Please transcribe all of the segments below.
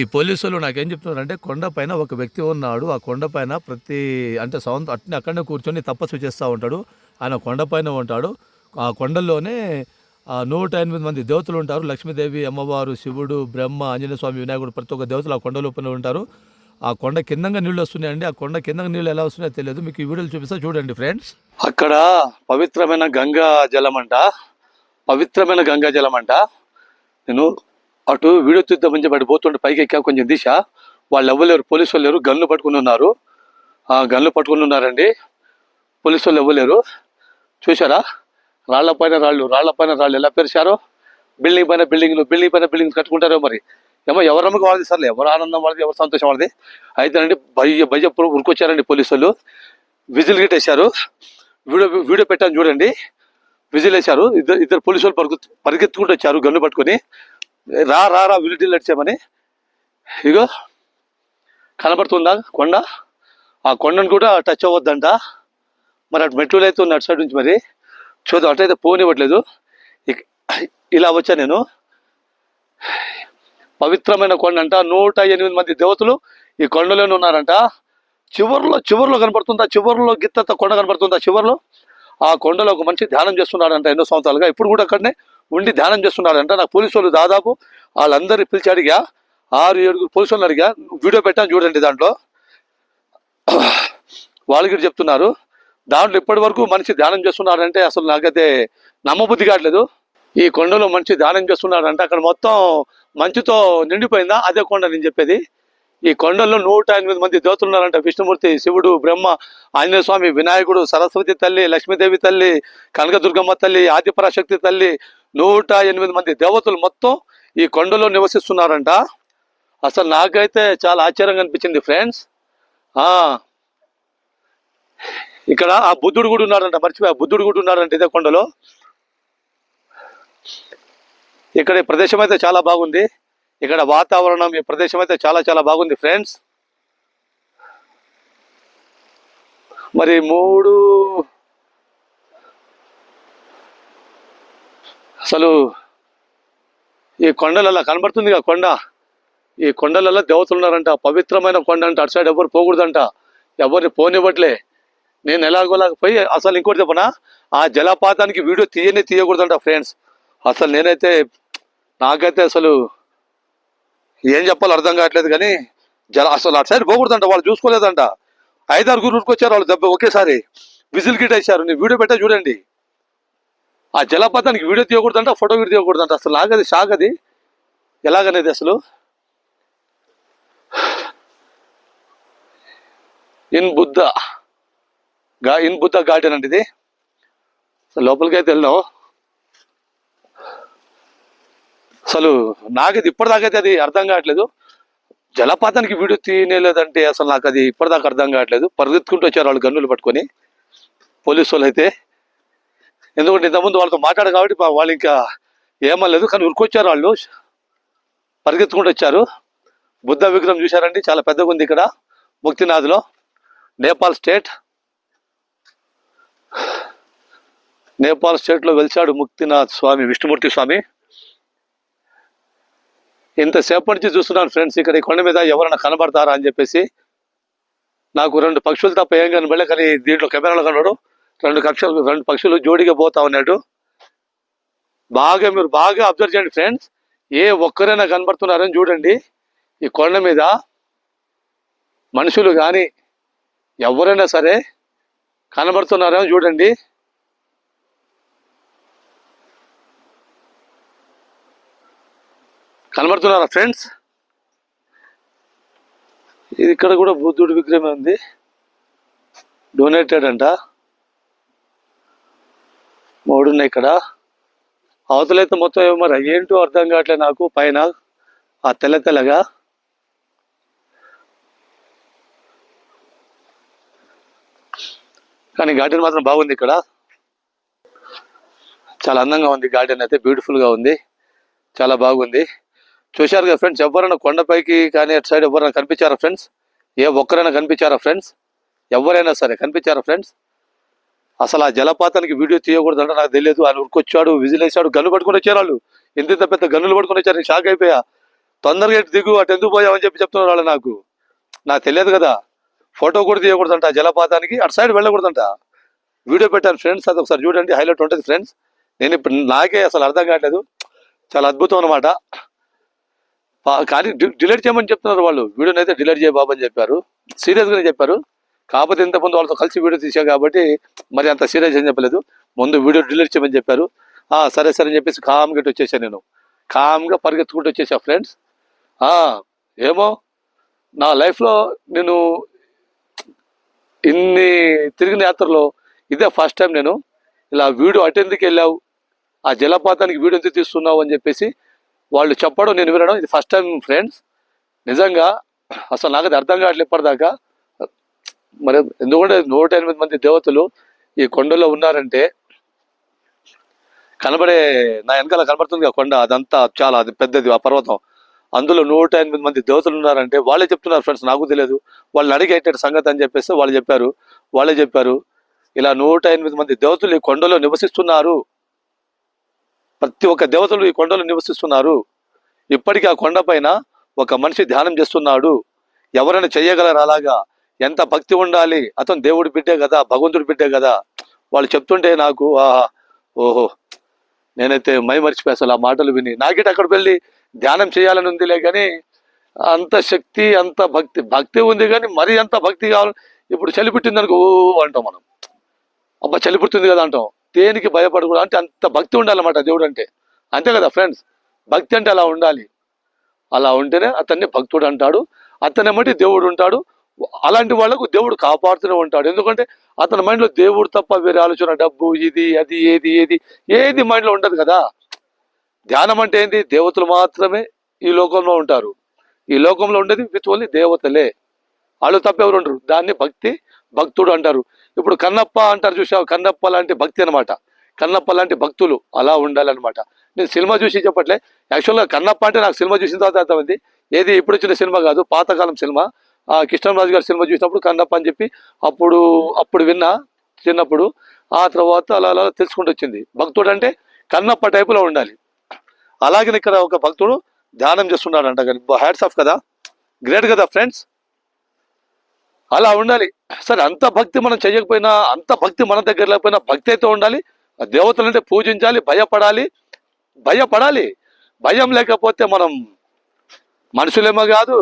ఈ పోలీసులు నాకేం చెప్తున్నారంటే కొండ పైన ఒక వ్యక్తి ఉన్నాడు. ఆ కొండ పైన అంటే అట్నే అక్కడనే కూర్చొని తపస్సు చేస్తూ ఉంటాడు. ఆయన కొండ పైన ఉంటాడు. ఆ కొండల్లోనే 108 మంది దేవతలు ఉంటారు. లక్ష్మీదేవి, అమ్మవారు, శివుడు, బ్రహ్మ, ఆంజనేయ స్వామి, వినాయకుడు, ప్రతి ఒక్క దేవతలు ఆ కొండ లోపల ఉంటారు. ఆ కొండ కిందంగా నీళ్ళు వస్తున్నాయండి. ఆ కొండ కిందంగా నీళ్ళు ఎలా వస్తున్నాయో తెలియదు. మీకు ఈ వీడియోలు చూపిస్తా చూడండి ఫ్రెండ్స్. అక్కడ పవిత్రమైన గంగా జలం అంట. పవిత్రమైన గంగా జలం అంట. నేను అటు వీడియో తీద్దామని చెప్పి అటు పోతుంటే పైకి ఎక్కా, కొంచెం దిశ వాళ్ళు ఎవ్వలేరు, పోలీసు వాళ్ళు లేరు, గన్లు పట్టుకుని ఉన్నారు. ఆ గన్లు పట్టుకుని ఉన్నారండి, పోలీసు వాళ్ళు ఎవ్వలేరు. చూసారా, రాళ్ల పైన రాళ్ళు ఎలా పెరిచారో. బిల్డింగ్ పైన బిల్డింగ్ కట్టుకుంటారో మరి. ఏమో ఎవరి నమ్మకం వాళ్ళది, సర్లే, ఎవరు ఆనందం వాళ్ళది, ఎవరు సంతోషం వాళ్ళది. అయితేనండి భయ్య ఉరికొచ్చారండి పోలీసులు. విజిల్ గిట్టేశారు. వీడియో పెట్టాను చూడండి. విజిల్ వేశారు. ఇద్దరు పోలీసు వాళ్ళు పరిగెత్తుకుంటూ వచ్చారు గన్ను పట్టుకొని. రా విజిల్ వచ్చామని. ఇగో కనబడుతుందా కొండ? ఆ కొండను కూడా టచ్ అవ్వద్దంట. మరి అటు మెట్రోలు అయితే ఉన్న అటు సైడ్ నుంచి మరి చూద్దాం. అటైతే పోనివ్వట్లేదు. ఇలా వచ్చా నేను. పవిత్రమైన కొండ అంట. 108 మంది దేవతలు ఈ కొండలోనే ఉన్నారంట. చివర్లో కనబడుతుందా, చివర్లో గిత్త కొండ కనబడుతుందా చివర్లో. ఆ కొండలో ఒక మనిషి ధ్యానం చేస్తున్నాడంట ఎన్నో సంవత్సరాలుగా. ఇప్పుడు కూడా అక్కడనే ఉండి ధ్యానం చేస్తున్నాడంట. నాకు పోలీసు వాళ్ళు దాదాపు వాళ్ళందరినీ పిలిచి అడిగా, 6-7 పోలీసు వాళ్ళని అడిగా. వీడియో పెట్టాను చూడండి. దాంట్లో వాళ్ళకి చెప్తున్నారు. దాంట్లో ఇప్పటి వరకు మనిషి ధ్యానం చేస్తున్నాడంటే అసలు నాకైతే నమ్మబుద్ధి కావట్లేదు. ఈ కొండలో మనిషి ధ్యానం చేస్తున్నాడంటే అక్కడ మొత్తం మంచుతో నిండిపోయిందా? అదే కొండ నేను చెప్పేది. ఈ కొండల్లో 108 మంది దేవతలు ఉన్నారంట. విష్ణుమూర్తి, శివుడు, బ్రహ్మ, ఆంజనేయ స్వామి, వినాయకుడు, సరస్వతి తల్లి, లక్ష్మీదేవి తల్లి, కనకదుర్గమ్మ తల్లి, ఆదిపరాశక్తి తల్లి, 108 మంది దేవతలు మొత్తం ఈ కొండలో నివసిస్తున్నారంట. అసలు నాకైతే చాలా ఆశ్చర్యంగా అనిపించింది ఫ్రెండ్స్. ఇక్కడ ఆ బుద్ధుడు కూడా ఉన్నాడంట. మర్చిపోయా, బుద్ధుడు కూడా ఉన్నాడంట ఇదే కొండలో. ఇక్కడ ఈ ప్రదేశం అయితే చాలా బాగుంది. ఇక్కడ వాతావరణం, ఈ ప్రదేశం అయితే చాలా బాగుంది ఫ్రెండ్స్. మరి అసలు ఈ కొండలలో కనబడుతుందిగా కొండ. ఈ కొండలలో దేవతలు ఉన్నారంట. పవిత్రమైన కొండ అంట. అటు సైడ్ ఎవరు పోకూడదంట, ఎవరిని పోనివ్వట్లే. నేను ఎలాగోలాగపోయి అసలు ఇంకోటి చెప్పనా, ఆ జలపాతానికి వీడియో తీయకూడదంట ఫ్రెండ్స్. అసలు నాకైతే అసలు ఏం చెప్పాలో అర్థం కావట్లేదు. కానీ అసలు అటు సైడ్ పోకూడదంట. వాళ్ళు చూసుకోలేదంట. 5-6 ఊరుకొచ్చారు వాళ్ళు దెబ్బ ఒకేసారి. విజిల్ గిట్ వేశారు. నేను వీడియో పెట్టా చూడండి. ఆ జలపాతానికి వీడియో తీయకూడదంట, ఫోటో వీడియో తీయకూడదంట. అసలు నాకది షాక్. అది ఎలాగనేది అసలు. ఇన్ బుద్ధ గార్డెన్ అంటే ఇది. లోపలికి అయితే వెళ్ళాం. అసలు నాకది ఇప్పటిదాకైతే అది అర్థం కావట్లేదు. జలపాతానికి వీడియో తీయలేదంటే అసలు నాకు అది ఇప్పటిదాకా అర్థం కావట్లేదు. పరిగెత్తుకుంటూ వచ్చారు వాళ్ళు గన్నులు పట్టుకొని, పోలీసు వాళ్ళు అయితే. ఎందుకంటే ఇంతకుముందు వాళ్ళతో మాట్లాడు కాబట్టి వాళ్ళు ఇంకా ఏమనలేదు. కానీ ఉరికొచ్చారు వాళ్ళు, పరిగెత్తుకుంటూ వచ్చారు. బుద్ధ విగ్రహం చూశారండి, చాలా పెద్దగా ఉంది ఇక్కడ ముక్తినాథ్లో, నేపాల్ స్టేట్లో వెలిచాడు ముక్తినాథ్ స్వామి, విష్ణుమూర్తి స్వామి. ఇంతసేపటి నుంచి చూస్తున్నాను ఫ్రెండ్స్, ఇక్కడ ఈ కొండ మీద ఎవరైనా కనబడతారా అని చెప్పేసి. నాకు 2 పక్షులు తప్ప ఏం కనబడలే. కానీ దీంట్లో కెమెరాలో కనబడు 2 పక్షులు జోడిగా పోతా ఉన్నాడు. మీరు బాగా అబ్జర్వ్ చేయండి ఫ్రెండ్స్. ఏ ఒక్కరైనా కనబడుతున్నారని చూడండి. ఈ కొండ మీద మనుషులు కానీ ఎవరైనా సరే కనబడుతున్నారని చూడండి. కనబడుతున్నారా ఫ్రెండ్స్? ఇది ఇక్కడ కూడా బుద్ధుడి విగ్రహం ఉంది, డొనేటెడ్ అంట. 3 ఉన్నాయి ఇక్కడ. అవతలైతే మొత్తం ఏమో మరి ఏంటో అర్థం కావట్లేదు నాకు. పైన ఆ తెల్లగా కానీ గార్డెన్ మాత్రం బాగుంది. ఇక్కడ చాలా అందంగా ఉంది గార్డెన్ అయితే, బ్యూటిఫుల్గా ఉంది, చాలా బాగుంది. చూశారు కదా ఫ్రెండ్స్. ఎవరైనా కొండపైకి కానీ అటు సైడ్ ఎవరైనా కనిపించారా ఫ్రెండ్స్? ఏ ఒక్కరైనా కనిపించారా ఫ్రెండ్స్? ఎవరైనా సరే కనిపించారా ఫ్రెండ్స్? అసలు ఆ జలపాతానికి వీడియో తీయకూడదంటే నాకు తెలియదు. ఆయన ఉరికొచ్చాడు, విజిల్ వేసాడు, గన్ను పట్టుకుని వచ్చారు వాళ్ళు. ఎంత పెద్ద గన్నులు పట్టుకుని వచ్చారు. నేను షాక్ అయిపోయా. తొందరగా ఇటు దిగు, అటు ఎందుకు పోయావని చెప్పి చెప్తున్నారు వాళ్ళు. నాకు తెలియదు కదా. ఫోటో కూడా తీయకూడదంట జలపాతానికి, అటు సైడ్ వెళ్ళకూడదంట. వీడియో పెట్టాను ఫ్రెండ్స్, అది ఒకసారి చూడండి, హైలైట్ ఉంటుంది ఫ్రెండ్స్. నేను ఇప్పుడు నాకే అసలు అర్థం కావట్లేదు, చాలా అద్భుతం అనమాట. కానీ డిలీట్ చేయమని చెప్తున్నారు వాళ్ళు. వీడియోని అయితే డిలీట్ చేయ బాబు అని చెప్పారు, సీరియస్గానే చెప్పారు. కాకపోతే ఇంతకుముందు వాళ్ళతో కలిసి వీడియో తీసాం కాబట్టి మరి అంత సీరియస్ అని చెప్పలేదు. ముందు వీడియో డిలీట్ చేయమని చెప్పారు. సరే సరే అని చెప్పేసి కామ్గా వచ్చేసాను. నేను కామ్గా పరిగెత్తుకుంటూ వచ్చేసా ఫ్రెండ్స్. ఏమో నా లైఫ్లో నేను ఇన్ని తిరిగిన యాత్రలో ఇదే ఫస్ట్ టైం నేను ఇలా వీడియో అటెందుకు వెళ్ళావు, ఆ జలపాతానికి వీడియో ఎందుకు తీస్తున్నావు అని చెప్పేసి వాళ్ళు చెప్పడం, నేను వినడం ఇది ఫస్ట్ టైం ఫ్రెండ్స్. నిజంగా అసలు నాకు అది అర్థం కావట్లేదు ఇప్పటిదాకా. మరి ఎందుకంటే 108 మంది దేవతలు ఈ కొండలో ఉన్నారంటే, నా వెనకాల కనబడుతుంది కొండ, అదంతా చాలా అది పెద్దది ఆ పర్వతం. అందులో 108 మంది దేవతలు ఉన్నారంటే వాళ్ళే చెప్తున్నారు ఫ్రెండ్స్, నాకు తెలియదు. వాళ్ళని అడిగేట సంగతి అని చెప్పేసి వాళ్ళే చెప్పారు ఇలా 108 మంది దేవతలు ఈ కొండలో నివసిస్తున్నారు. ప్రతి ఒక్క దేవతలు ఈ కొండలో నివసిస్తున్నారు. ఇప్పటికీ ఆ కొండ పైన ఒక మనిషి ధ్యానం చేస్తున్నాడు. ఎవరైనా చెయ్యగలరు అలాగా? ఎంత భక్తి ఉండాలి, అతను దేవుడి బిడ్డే కదా, భగవంతుడి బిడ్డే కదా. వాళ్ళు చెప్తుంటే నాకు ఓహో, నేనైతే మర్చిపోయి అసలు ఆ మాటలు విని నాకిట అక్కడ వెళ్ళి ధ్యానం చేయాలని ఉందిలే, కానీ అంత శక్తి అంత భక్తి ఉంది, కానీ మరీ అంత భక్తి కావాలి. ఇప్పుడు చలి పుట్టింది అనుకో అంటాం మనం, అబ్బా చలి పుట్టింది కదా అంటాం. దేనికి భయపడకూడదు అంటే అంత భక్తి ఉండాలన్నమాట దేవుడు అంటే. అంతే కదా ఫ్రెండ్స్, భక్తి అంటే అలా ఉండాలి. అలా ఉంటేనే అతన్ని భక్తుడు అంటాడు, అతనేమటి దేవుడు ఉంటాడు. అలాంటి వాళ్ళకు దేవుడు కాపాడుతూనే ఉంటాడు. ఎందుకంటే అతని మైండ్లో దేవుడు తప్ప వేరే ఆలోచన, డబ్బు, ఇది అది ఏది మైండ్లో ఉండదు కదా. ధ్యానం అంటే ఏంది? దేవతలు మాత్రమే ఈ లోకంలో ఉంటారు. ఈ లోకంలో ఉండేది విత్ ఓన్లీ దేవతలే, వాళ్ళు తప్ప ఎవరు ఉండరు. దాన్ని భక్తుడు అంటారు. ఇప్పుడు కన్నప్ప అంటారు చూసావు, కన్నప్ప లాంటి భక్తి అనమాట. కన్నప్ప లాంటి భక్తులు అలా ఉండాలన్నమాట. నేను సినిమా చూసి చెప్పట్లే, యాక్చువల్గా కన్నప్ప అంటే నాకు సినిమా చూసిన తర్వాత అర్థమైంది. ఏది ఇప్పుడు వచ్చిన సినిమా కాదు, పాతకాలం సినిమా. కృష్ణరాజు గారి సినిమా చూసినప్పుడు కన్నప్ప అని చెప్పి అప్పుడు విన్నా చిన్నప్పుడు. ఆ తర్వాత అలా తెలుసుకుంటూ వచ్చింది. భక్తుడు అంటే కన్నప్ప టైపులో ఉండాలి. అలాగే ఇక్కడ ఒక భక్తుడు ధ్యానం చేస్తున్నాడు అంట. కానీ హ్యాట్స్ ఆఫ్ కదా, గ్రేట్ కదా ఫ్రెండ్స్. అలా ఉండాలి. సరే, అంత భక్తి మనం చేయకపోయినా, అంత భక్తి మన దగ్గర లేకపోయినా భక్తి అయితే ఉండాలి. దేవతలంటే పూజించాలి, భయపడాలి. భయం లేకపోతే మనం మనుషులేమో కాదు.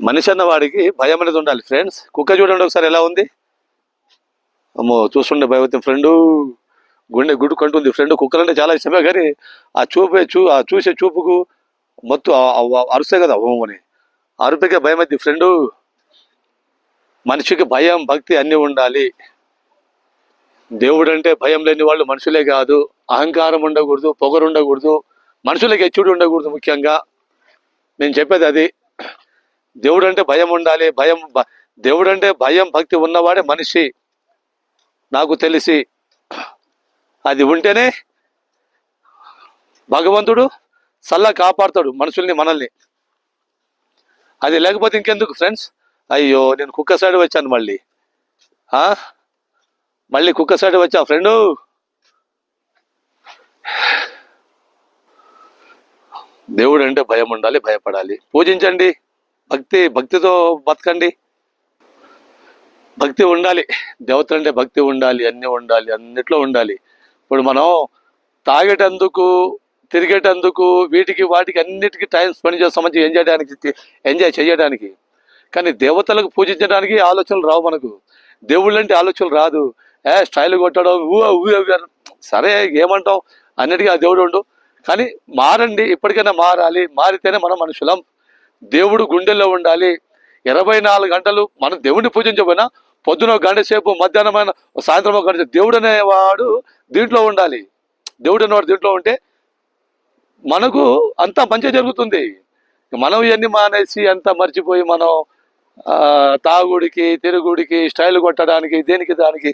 మనిషి అన్న వాడికి భయం అనేది ఉండాలి ఫ్రెండ్స్. కుక్క చూడండి ఒకసారి ఎలా ఉంది, అమ్మో చూస్తుండే భయపడుతుంది. ఫ్రెండు గుండె గుడ్డు కంటుంది. ఫ్రెండ్ కుక్కలంటే చాలా ఇష్టమే, కానీ ఆ చూసే చూపుకు మొత్తం అరుస్తాయి కదా అని, అరుపుకే భయం అయితే. ఫ్రెండు మనిషికి భయం భక్తి అన్నీ ఉండాలి. దేవుడు అంటే భయం లేని వాళ్ళు మనుషులే కాదు. అహంకారం ఉండకూడదు, పొగరు ఉండకూడదు, మనుషులకి హెచ్చుడు ఉండకూడదు. ముఖ్యంగా నేను చెప్పేది అది. దేవుడు అంటే భయం ఉండాలి. దేవుడు అంటే భయం భక్తి ఉన్నవాడే మనిషి నాకు తెలిసి. అది ఉంటేనే భగవంతుడు సల్లా కాపాడుతాడు మనుషుల్ని, మనల్ని. అది లేకపోతే ఇంకెందుకు ఫ్రెండ్స్. అయ్యో, నేను కుక్క సైడ్ వచ్చాను, మళ్ళీ కుక్క సైడ్ వచ్చా ఫ్రెండు. దేవుడు అంటే భయం ఉండాలి, భయపడాలి, పూజించండి, భక్తితో బతకండి. భక్తి ఉండాలి, దేవతలు అంటే భక్తి ఉండాలి, అన్నీ ఉండాలి, అన్నిట్లో ఉండాలి. ఇప్పుడు మనం తాగేటందుకు, తిరిగేటందుకు, వాటికి అన్నిటికీ టైం స్పెండ్ చేస్తాం, మంచిగా ఎంజాయ్ చేయడానికి. కానీ దేవతలకు పూజించడానికి ఆలోచనలు రావు మనకు. దేవుళ్ళు అంటే ఆలోచనలు రాదు. స్టైల్ కొట్టడం, సరే ఏమంటాం, అన్నిటికీ ఆ దేవుడు ఉండు. కానీ మారండి, ఇప్పటికైనా మారాలి. మారితేనే మనం మనుషులం. దేవుడు గుండెల్లో ఉండాలి. 24 గంటలు మనం దేవుడిని పూజించకపోయినా పొద్దున ఒక గంట సేపు, మధ్యాహ్నమైన సాయంత్రం ఒక గంట సేపు దేవుడు అనేవాడు దీంట్లో ఉండాలి. దేవుడు అనేవాడు దీంట్లో ఉంటే మనకు అంతా మంచి జరుగుతుంది. మనం ఇవన్నీ మానేసి అంతా మర్చిపోయి మనం తాగుడికి, తిరుగుడికి, స్టైల్ కొట్టడానికి, దేనికి దానికి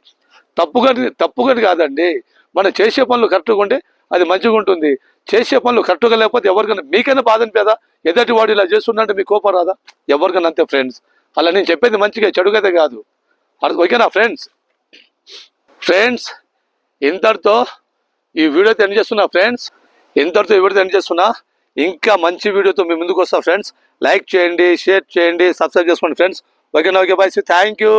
తప్పుగా కాదండి. మనం చేసే పనులు కరెక్ట్గా ఉంటే అది మంచిగా ఉంటుంది. చేసే పనులు కరెక్ట్గా లేకపోతే ఎవరికైనా, మీకైనా బాధ అనిపేదా? ఎదటి వాడు ఇలా చేస్తున్నట్టే మీకు కోపం రాదా? ఎవరికైనా అంతే ఫ్రెండ్స్. అలా నేను చెప్పేది మంచిగా, చెడుగైతే కాదు. ఓకేనా ఫ్రెండ్స్? ఇంతటితో ఈ వీడియో ఎండ్ చేస్తున్నా ఫ్రెండ్స్. ఇంకా మంచి వీడియోతో మీ ముందుకు వస్తాం ఫ్రెండ్స్. లైక్ చేయండి, షేర్ చేయండి, సబ్స్క్రైబ్ చేసుకోండి ఫ్రెండ్స్. ఓకేనా? Okay bye, thank you.